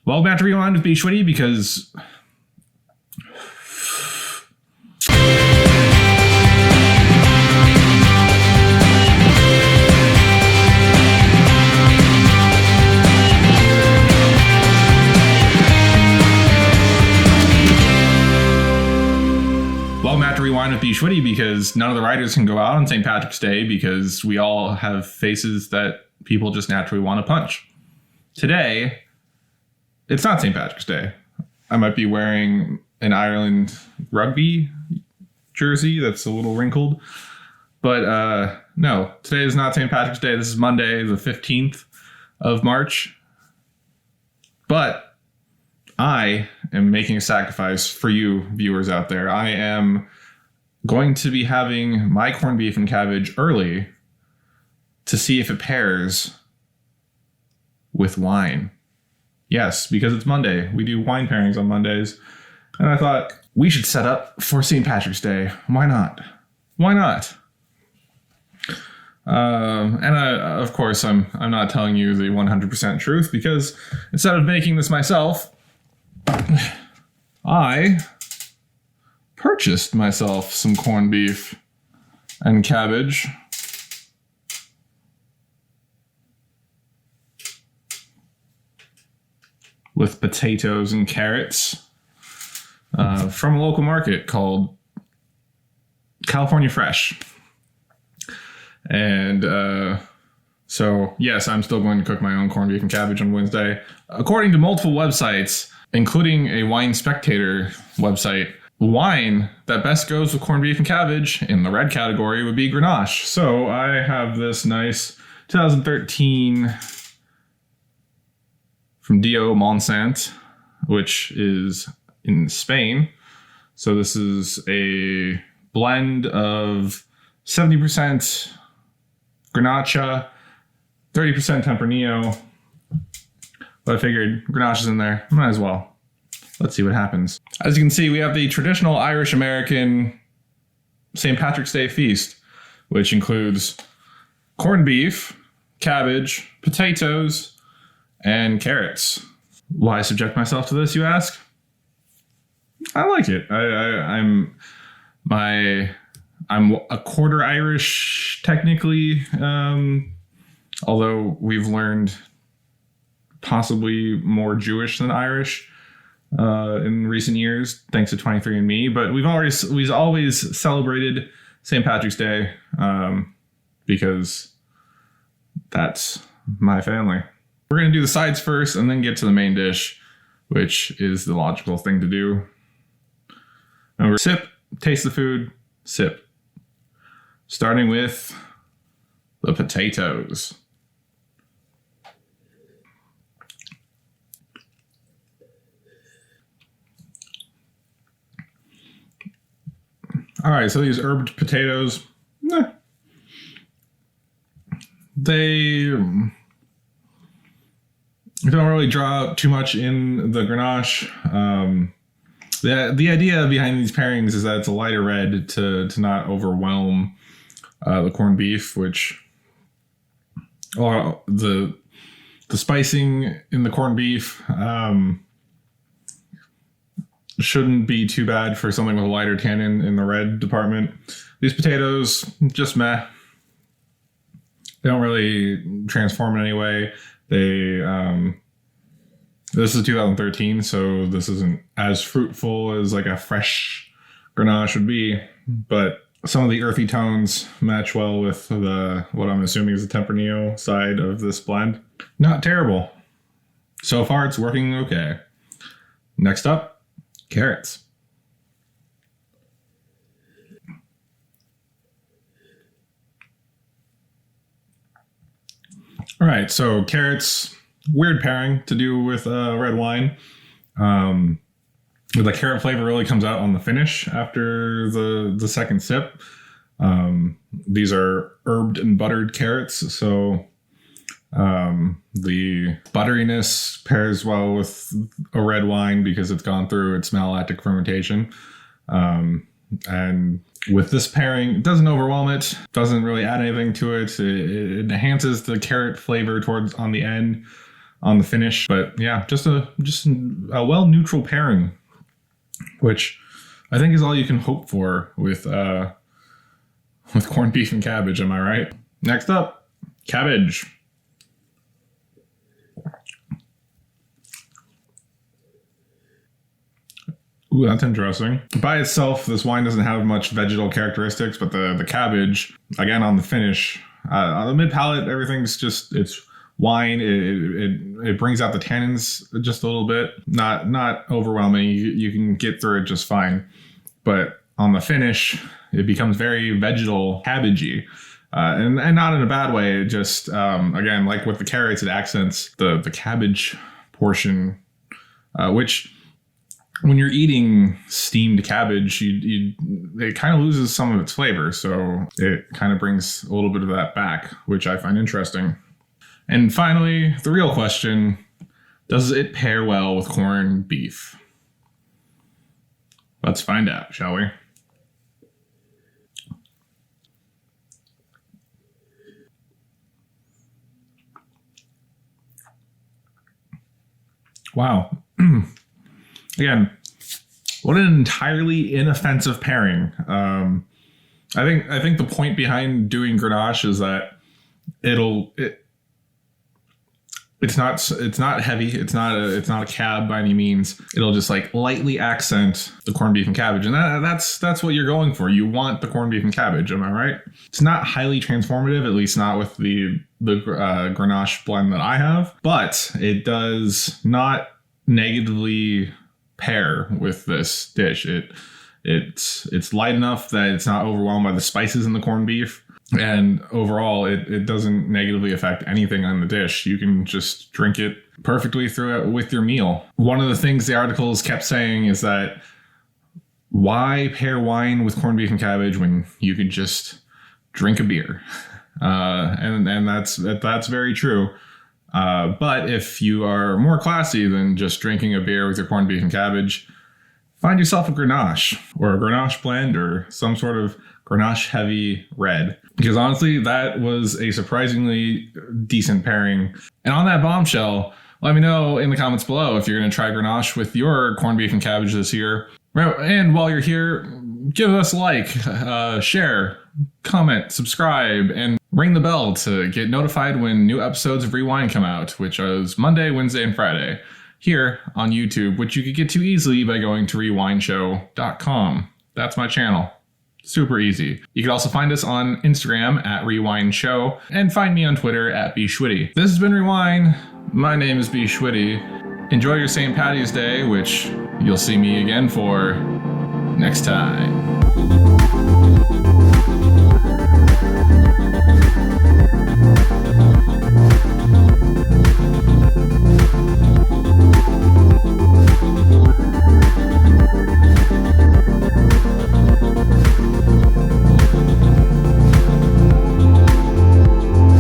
Welcome back to Rewind with bschwitty because... Welcome back to Rewind with bschwitty because none of the writers can go out on St. Patrick's Day because we all have faces that people just naturally want to punch. Today, it's not St. Patrick's Day. I might be wearing an Ireland rugby jersey that's a little wrinkled. But no, today is not St. Patrick's Day. This is Monday, the 15th of March. But I am making a sacrifice for you viewers out there. I am going to be having my corned beef and cabbage early to see if it pairs with wine. Yes, because it's Monday. We do wine pairings on Mondays. And I thought we should set up for St. Patrick's Day. Why not? Why not? Of course, I'm not telling you the 100% truth because instead of making this myself, I purchased myself some corned beef and cabbage. With potatoes and carrots from a local market called California Fresh. And so, yes, I'm still going to cook my own corned beef and cabbage on Wednesday. According to multiple websites, including a Wine Spectator website, wine that best goes with corned beef and cabbage in the red category would be Granacha. So I have this nice 2013 from Dio Montsant, which is in Spain. So this is a blend of 70% Granacha, 30% Tempranillo. But I figured Grenacha's in there. Might as well. Let's see what happens. As you can see, we have the traditional Irish-American St. Patrick's Day feast, which includes corned beef, cabbage, potatoes, and carrots. Why subject myself to this, you ask? I like it. I'm a quarter Irish, technically, although we've learned possibly more Jewish than Irish in recent years, thanks to 23andMe. But we've always celebrated St. Patrick's Day because that's my family. We're going to do the sides first and then get to the main dish, which is the logical thing to do. Remember, sip, taste the food, sip. Starting with the potatoes. All right, so these herbed potatoes, they don't really draw out too much in the Granacha. The idea behind these pairings is that it's a lighter red to not overwhelm the corned beef, or the spicing in the corned beef shouldn't be too bad for something with a lighter tannin in the red department. These potatoes, just meh. They don't really transform in any way. This is 2013, so this isn't as fruitful as like a fresh Grenache would be, but some of the earthy tones match well with what I'm assuming is the Tempranillo side of this blend. Not terrible. So far, it's working okay. Next up, carrots. All right, so carrots, weird pairing to do with red wine. The carrot flavor really comes out on the finish after the second sip. These are herbed and buttered carrots, so the butteriness pairs well with a red wine because it's gone through its malolactic fermentation. And with this pairing, it doesn't overwhelm it, doesn't really add anything to it. It enhances the carrot flavor on the end. on the finish. But yeah, just a well neutral pairing, which I think is all you can hope for with corned beef and cabbage. Am I right? Next up, cabbage. Ooh, that's interesting. By itself, this wine doesn't have much vegetal characteristics, but the cabbage, again, on the finish, on the mid palate, everything's just, it's wine. It brings out the tannins just a little bit. Not overwhelming. You can get through it just fine. But on the finish, it becomes very vegetal, cabbagey. And not in a bad way. It just, again, like with the carrots, it accents the cabbage portion, which when you're eating steamed cabbage, it kind of loses some of its flavor. So it kind of brings a little bit of that back, which I find interesting. And finally, the real question, does it pair well with corned beef? Let's find out, shall we? Wow. Again, what an entirely inoffensive pairing. I think the point behind doing Grenache is that it's not heavy. It's not a cab by any means. It'll just like lightly accent the corned beef and cabbage, and that's what you're going for. You want the corned beef and cabbage. Am I right? It's not highly transformative, at least not with the Grenache blend that I have, but it does not negatively pair with this dish. It's light enough that it's not overwhelmed by the spices in the corned beef. And overall, it doesn't negatively affect anything on the dish. You can just drink it perfectly through it with your meal. One of the things the articles kept saying is that why pair wine with corned beef and cabbage when you could just drink a beer? And that's very true. But if you are more classy than just drinking a beer with your corned beef and cabbage, find yourself a Grenache or a Grenache blend or some sort of Grenache heavy red. Because honestly, that was a surprisingly decent pairing. And on that bombshell, let me know in the comments below if you're going to try Grenache with your corned beef and cabbage this year. And while you're here, give us a like, share, comment, subscribe, and ring the bell to get notified when new episodes of Rewind come out, which is Monday, Wednesday, and Friday, here on YouTube, which you could get to easily by going to rewindshow.com. That's my channel. Super easy. You can also find us on Instagram at Rewind Show and find me on Twitter at bschwitty. This has been Rewind. My name is bschwitty. Enjoy your St. Patty's Day, which you'll see me again for next time.